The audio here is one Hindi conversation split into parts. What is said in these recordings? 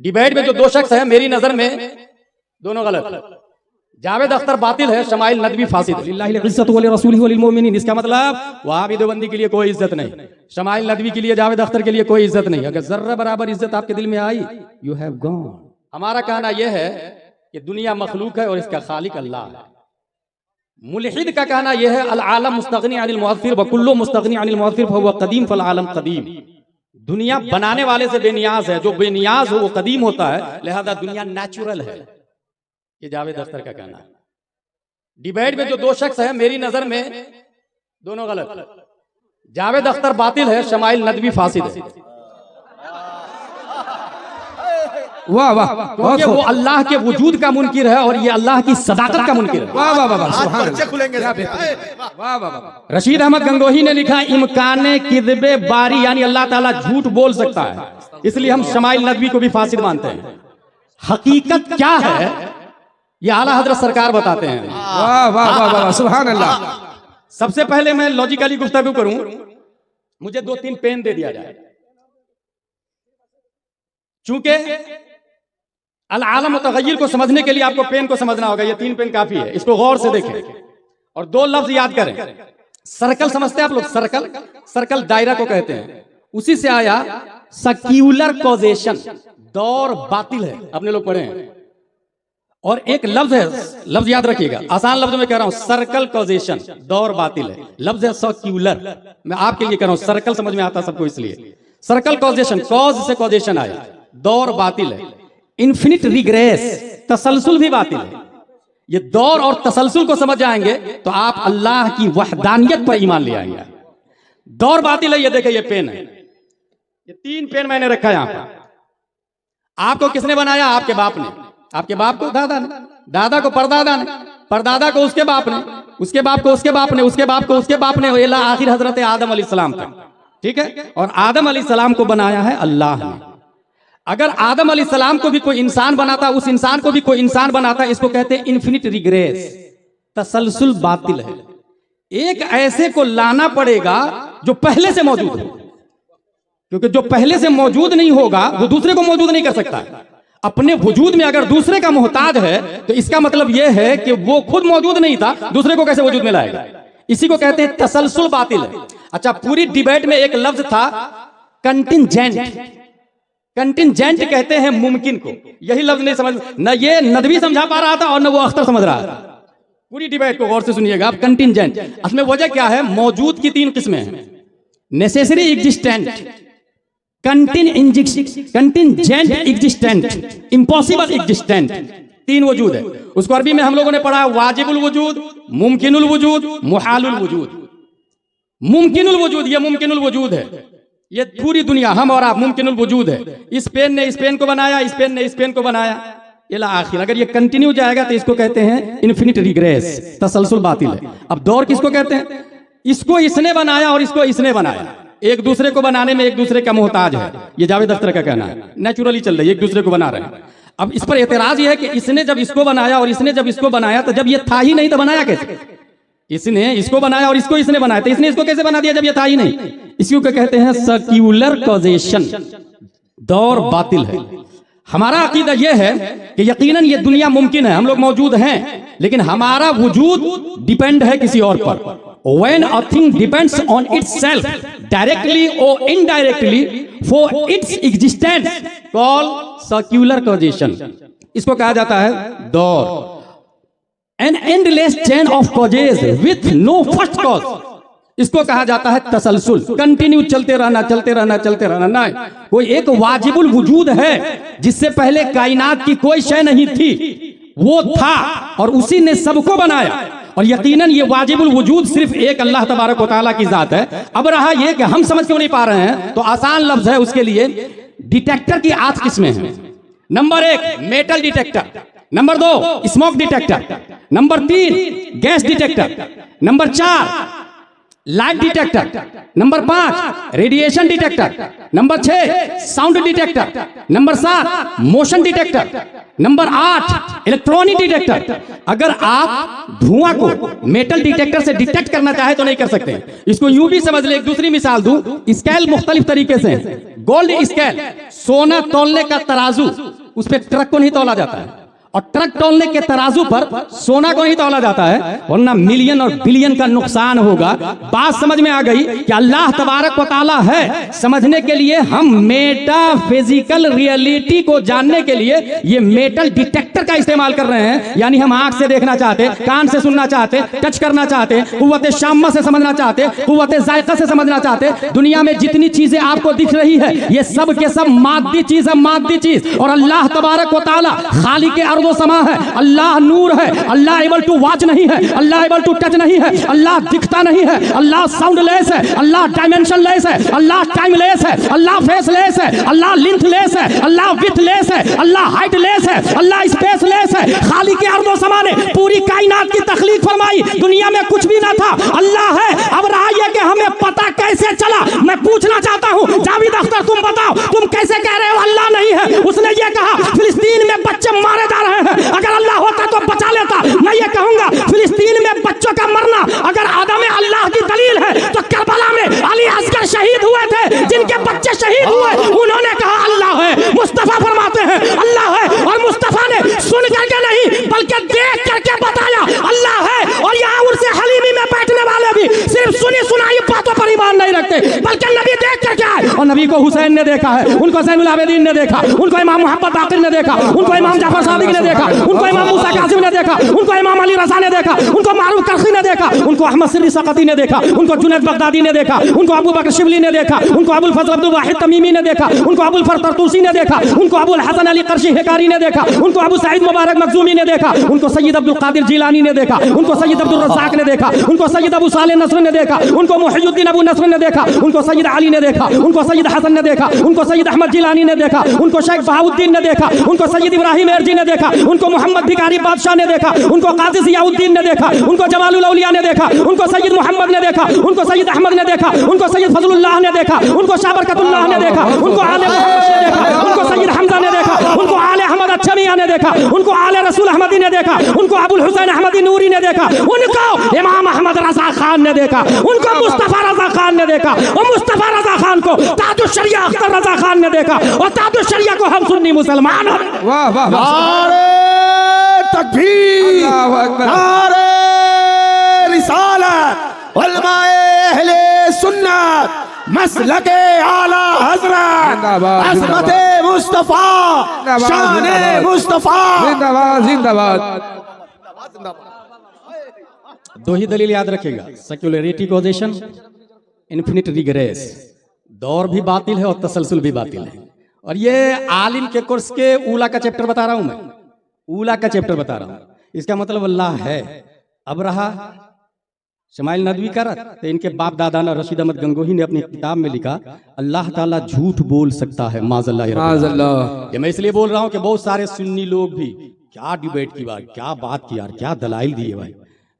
डिबेट में जो दो शख्स हैं मेरी नजर में दोनों गलत। जावेद अख्तर बातिल है, शमाइल नदवी फासिद है। इसका मतलब वहाबी देवबंदी के लिए कोई इज्जत नहीं, शमाइल नदवी के लिए, जावेद अख्तर के लिए कोई इज्जत नहीं। अगर जर्रा बराबर इज्जत आपके दिल में आई, यू हैव गॉन। हमारा कहना यह है कि दुनिया मखलूक है और इसका खालिक अल्लाह है। मुल्हिद का कहना यह है अल आलम मुस्तगनी अनिल मुअत्थिर व कुल्लु मुस्तगनी अनिल मुअत्थिर फहुव कदीम फल आलम कदीम। दुनिया बनाने वाले से बेनियाज है, जो बेनियाज हो वो कदीम होता है, लिहाजा दुनिया नेचुरल है। ये जावेद अख्तर का कहना है। डिबेट में जो दो शख्स हैं मेरी नजर में दोनों गलत। जावेद अख्तर बातिल है, शमाइल नदवी फासिद है। वाह वाह, क्योंकि वो अल्लाह के वजूद का मुनकिर है और ये अल्लाह की सदाकत का मुनकिर है। वाह वाह वाह, सुभान अल्लाह। वाह वाह। रशीद अहमद गंगोही ने लिखा इम्काने किदबे बारी, यानी अल्लाह ताला झूठ बोल सकता है, इसलिए हम शमाइल नदवी को भी फासिद मानते हैं। हकीकत क्या है ये आला हजरत सरकार बताते हैं। वाह वाह वाह वाह, सुभान अल्लाह। सबसे पहले मैं लॉजिकली गुफ्तगू करूं, मुझे 2-3 पेन दे दिया जाए। चूंकि अल आलम मुतगय्यिर को समझने के लिए आपको पेन को समझना होगा। ये 3 पेन काफी है, इसको गौर से देखें और 2 लफ्ज याद करें। सर्कल समझते हैं आप लोग? सर्कल, सर्कल दायरा को कहते हैं, उसी से आया सर्क्यूलर कॉजेशन। दौर बातिल है, अपने लोग पढ़े हैं। और एक लफ्ज है, लफ्ज याद रखिएगा, आसान लफ्ज में कह रहा हूं, सर्कल कॉजेशन, दौर बातिल है। लफ्ज है सर्क्यूलर, मैं आपके लिए कह रहा हूं, सर्कल समझ में आता सबको, इसलिए सर्कल कॉजेशन, कॉज से कॉजेशन आया, दौर बातिल है। इन्फिनिट रिग्रेस, तसलसल भी बातिल है। ये दौर और तसलसल को समझ जाएंगे तो आप अल्लाह की वहदानियत पर ईमान ले आएंगे। दौर बातिल है। ये देखिए, ये पेन है, ये 3 पेन मैंने रखा है यहां पर। आपको किसने बनाया? आपके बाप ने। आपके बाप को दादा ने, दादा को परदादा ने, परदादा को उसके बाप ने, उसके बाप को उसके बाप ने, उसके बाप को उसके बाप ने, इला आखिर हजरत आदम अलैहिस्सलाम तक। ठीक है? और आदम अलैहिस्सलाम को बनाया है अल्लाह ने। अगर आदम अलैहिस्सलाम को भी कोई इंसान बनाता, उस इंसान को भी कोई इंसान बनाता, इसको कहते हैं इन्फिनिट रिग्रेस, तसलसल बातिल है। एक ऐसे को लाना पड़ेगा जो पहले से मौजूद हो, क्योंकि जो पहले से मौजूद नहीं होगा वो दूसरे को मौजूद नहीं कर सकता। अपने वजूद में अगर दूसरे का मोहताज है तो इसका मतलब यह है कि वो खुद मौजूद नहीं था, दूसरे को कैसे वजूद में लाएगा? इसी को कहते हैं तसलसल बातिल है। अच्छा, पूरी डिबेट में एक लफ्ज था कंटिंजेंट। कंटिंजेंट कहते हैं मुमकिन को। यही लफ्ज नहीं समझ, न ये नदवी समझा पा रहा था और न वो अख्तर समझ रहा था। पूरी डिबेट को गौर से सुनिएगा आप। कंटिंजेंट, असमें वजह क्या है? मौजूद की 3 किस्में हैं, necessary existent, contingent existent, impossible existent. 3 वजूद है। उसको अरबी में हम लोगों ने पढ़ा वाजिबुल वजूद, मुमकिनुल वजूद, मुहालुल वजूद। मुमकिनुल वजूद, ये मुमकिनुल वजूद है, ये पूरी दुनिया, हम और आप मुमकिनुल वजूद है। इस पेन ने इस पेन को बनाया, इस पेन ने इस पेन को बनाया, इला आखिर। अगर ये कंटिन्यू जाएगा तो इसको कहते हैं इन्फिनिट रिग्रेस, तसलसल बातिल है। अब दौर किसको कहते हैं? इसको इसने बनाया और इसको इसने बनाया, एक दूसरे को बनाने में एक दूसरे का मोहताज है। ये जावेद अख्तर का कहना है, नेचुरली चल रही है, एक दूसरे को बना रहे हैं। अब इस पर एतराज ये है कि इसने जब इसको बनाया और इसने जब इसको बनाया, तो जब ये था ही नहीं तो बनाया कैसे? इसने इसको बनाया और इसको इसने बनाया, तो इसने इसको कैसे बना दिया जब ये था ही नहीं? इसी को कहते हैं सर्क्यूलर कॉजेशन, दौर बातिल है। हमारा अकीदा यह है कि यकीनन ये दुनिया मुमकिन है, हम लोग मौजूद हैं, लेकिन हमारा वजूद डिपेंड है किसी और पर। When a thing depends on itself directly or indirectly for its existence, called circular causation. इसको कहा जाता है दौर। An endless chain of causes with no first cause. इसको कहा जाता है तसलसल, कंटिन्यू चलते रहना, चलते रहना, चलते रहना। नहीं, कोई एक वाजिबुल वजूद है जिससे पहले कायनात की कोई शय नहीं थी, वो था और उसी ने सबको बनाया। और यकीनन ये वाजिबुल वजूद सिर्फ एक अल्लाह तबारक व तआला की जात है। अब रहा ये कि हम समझ क्यों नहीं पा रहे हैं, तो आसान लफ्ज है उसके लिए। डिटेक्टर की 8 किस्में हैं। Number 1 metal detector, number 2 smoke detector, number 3 gas detector, number 4 light detector, number 5 radiation detector, number 6 sound detector, number 7 motion detector, number 8 electronic detector. अगर आप धुआं को मेटल डिटेक्टर से डिटेक्ट करना चाहे तो नहीं कर सकते। इसको यूं भी समझ ले, एक दूसरी मिसाल दूं, स्केल मुख्तलिफ तरीके से। गोल्ड स्केल, सोना तौलने का तराजू, उस पर ट्रक को नहीं तौला जाता है, और ट्रक तौलने के तराजू पर सोना को नहीं तौला जाता है, वरना मिलियन और बिलियन का नुकसान होगा। बात समझ में आ गई कि अल्लाह तबारक व तआला है। समझने के लिए हम मेटाफिजिकल रियलिटी को जानने के लिए ये मेटल डिटेक्टर का इस्तेमाल कर रहे हैं, यानी हम आंख से देखना चाहते, कान से सुनना चाहते, टच करना चाहते, कुव्वत शाम्मा से समझना चाहते, कुव्वत जायका से समझना चाहते। दुनिया में जितनी चीजें आपको दिख रही है ये सब के सब मादी चीज है, मादी चीज। और अल्लाह तबारक व तआला खालिक अर्ज़ो समा है, अल्लाह नूर है, अल्लाह एबल टू वॉच नहीं है, अल्लाह एबल टू टच नहीं है, अल्लाह दिखता नहीं है, अल्लाह साउंडलेस है, अल्लाह डायमेंशनलेस है, अल्लाह टाइमलेस है, अल्लाह फेसलेस है, अल्लाह लेंथलेस है, अल्लाह विथलेस है, अल्लाह हाइटलेस है, अल्लाह स्पेसलेस है। खालिक अर्ज़ो समा ने पूरी कायनात की तख्लीक फरमाई, दुनिया में कुछ भी ना था, अल्लाह है। अब रहा यह कि हमें पता कैसे चला। मैं पूछना चाहता हूं जावेद अख्तर, तुम बताओ, तुम कैसे कह रहे हो अल्लाह नहीं है? उसने ये कहा फिलिस्तीन में बच्चे मारे जा रहे हैं, अगर अल्लाह होता तो बचा लेता। मैं ये कहूंगा फिलिस्तीन में बच्चों का मरना अगर आदम अल्लाह की दलील है तो करबला में अली असगर शहीद हुए थे, जिनके बच्चे शहीद हुए, उन्होंने कहा अल्लाह है। मुस्तफा फरमाते हैं अल्लाह है, और मुस्तफा ने सुन करके नहीं बल्कि देख करके बताया अल्लाह है। और यहाँ उर्से हलीमी में बैठने वाले भी सिर्फ सुनी सुनाई बातों पर ईमान नहीं रखते, बल्कि नबी देख करके आए। और नबी को हुसैन ने देखा है, उनको ज़ैनुल आबिदीन ने देखा, उनको इमाम मोहम्मद बाक़िर ने देखा, उनको इमाम जाफर सादिक ने देखा, उनको इमाम मूसा कासिम ने देखा, उनको इमाम अली रज़ा ने देखा, उनको मारूफ करखी ने देखा, उनको अहमद सिर्री सकती ने देखा, उनको जुनैद बगदादी ने देखा, उनको अबू बकर शिबली ने देखा, उनको अबुल फजल अब्दुल वाहिद तमीमी ने देखा, उनको अबुल फर तरतूसी ने देखा, उनको अबुल हसन अली कर्शी हिकारी ने देखा, उनको अबू सईद मुबारक मखजूमी ने देखा, उनको सैयद अब्दुल कादिर जिलानी ने देखा, उनको सैयद अब्दुल रज़्ज़ाक ने देखा, उनको सैयद अबू सालेह नस्र ने देखा, उनको मुहियुद्दीन अबू नस्र ने देखा, उनको सैयद अली ने देखा, उनको सैयद हसन ने देखा, उनको सैयद अहमद जिलानी ने देखा, उनको शेख बहाउद्दीन ने देखा, उनको सैयद इब्राहिम एरजी ने देखा, उनको मोहम्मद भिखारी बादशाह ने देखा, उनको काजी ज़ियाउद्दीन ने देखा, उनको जमालुल औलिया ने देखा, उनको सैयद मोहम्मद ने देखा, उनको सैयद अहमद ने देखा, उनको सैयद फजलुल्लाह ने देखा, उनको शाह बरकतुल्लाह ने देखा, उनको आले मुहम्मद ने देखा, उनको सैयद हमजा ने देखा, उनको आले अहमद अच्छा मियां ने देखा, उनको आले रसूल अहमदी ने देखा, उनको अबुल हुसैन अहमदी नूरी ने देखा, उनको इमाम अहमद रज़ा खान ने देखा, उनको मुस्तफ़ा रज़ा खान ने देखा, और मुस्तफ़ा रज़ा खान को ताजुश शरिया अख्तर रज़ा खान ने देखा, और ताजुश शरिया को हम सुन्नी मुसलमान। वाह वाह नारे तकबीर, नारे रिसालत, उलमाए अहले सुन्नत, मसलके आला हज़रत, अज़मते मुस्तफ़ा, शाने मुस्तफ़ा। जिंदाबाद जिंदाबाद। दो ही दलील याद रखेगा, सेक्युलरिटी पोजीशन, इन्फिनिट रिग्रेस। दौर भी बातिल है और तसलसल भी बातिल है। और ये आलिम के कोर्स के ऊला का चैप्टर बता रहा हूं मैं, ऊला का चैप्टर बता रहा हूं। इसका मतलब अल्लाह है। अब रहा शमाइल नदवी का रत, तो इनके बाप दादा ना रशीद अहमद गंगोही ने अपनी किताब में लिखा अल्लाह ताला झूठ बोल सकता है, माज़अल्लाह। ये मैं इसलिए बोल रहा हूं कि बहुत सारे सुन्नी लोग भी क्या डिबेट की बात, क्या बात की यार, क्या दलाइल दिए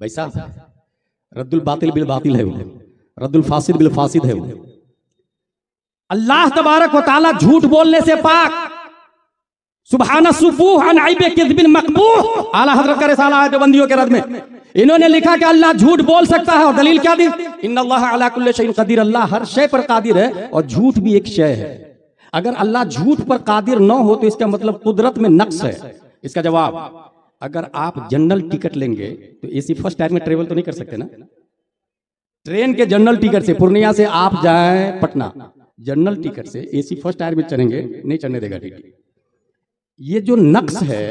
भाई साहब। रद्दुल बातिल बिल बातिल है वो, रद्दुल फासिद बिल फासिद है वो। अल्लाह तबारक व तआला झूठ बोलने से पाक, सुबहाना सुबूह अन ऐब किज़्बिन मक़बूह। आला हज़रत का रिसाला है देवबंदियों के रद में इन्होंने लिखा कि अल्लाह झूठ बोल सकता है। और दलील क्या दी? इन्नल्लाह अला कुल्लि शैइन क़दीर, अल्लाह हर शय पर कादिर है, और झूठ भी एक शय है। अगर अल्लाह झूठ पर कादिर न हो तो इसका मतलब कुदरत में नक्स है। इसका जवाब, अगर आप जनरल टिकट लेंगे तो एसी फर्स्ट टायर में ट्रेवल तो नहीं कर सकते ना। ट्रेन के जनरल टिकट से पूर्णिया से आप जाएं पटना, जनरल टिकट से एसी फर्स्ट टायर में चढ़ेंगे, नहीं चढ़ने देगा टिकट। ये जो नक्स है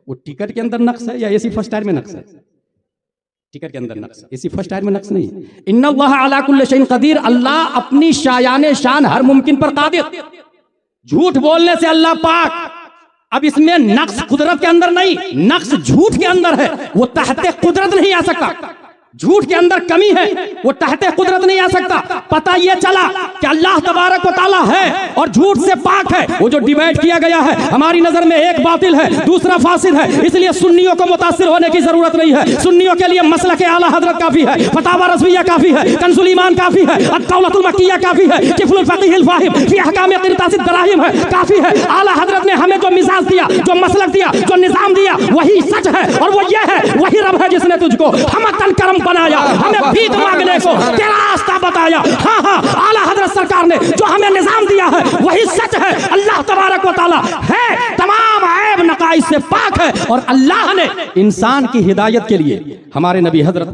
वो टिकट के अंदर नक्स है या एसी फर्स्ट टायर में नक्स है? टिकट के अंदर नक्स, एसी फर्स्ट टायर में नक्स नहीं। इन्नल्लाह अला कुल्लि शैइन क़दीर, अल्लाह अपनी शायाने शान हर मुमकिन पर कादिर। झूठ बोलने से अल्लाह पाक। अब इसमें नक्स कुदरत के अंदर नहीं, नक्स झूठ के अंदर है, वो तहते कुदरत नहीं आ सकता। झूठ के अंदर कमी है, वो तहते कुदरत नहीं आ सकता। पता ये चला कि अल्लाह तबारक व तआला है और झूठ से पाक है। वो जो डिबेट किया गया है हमारी नजर में एक बातिल है, दूसरा फासिद है, इसलिए सुन्नियों को मुतासिर होने की जरूरत नहीं है। सुन्नियों के लिए मसलक आला हजरत काफी है, फतावा रज़विया काफी है, कंजुल ईमान काफी है, अद-दौलतुल मक्किया काफी है, किफ़लुल फ़क़ीहुल फ़ाहिम फ़ी अहकाम क़िरतासिद दराहिम है, काफी है। आला हजरत ने हमें जो मिजाज दिया, जो मसलक दिया, जो निजाम दिया, वही सच है। और वो ये है वही रब है जिसने तुझको हमतन करम बनाया, हमें भीख मांगने को तेरा रास्ता बताया। हाँ हाँ, आला हजरत सरकार ने जो हमें निजाम दिया है वही सच है। अल्लाह तबारक व तआला है, तमाम ऐब नकाइस से पाक है, और अल्लाह ने इंसान की हिदायत के लिए हमारे नबी हजरत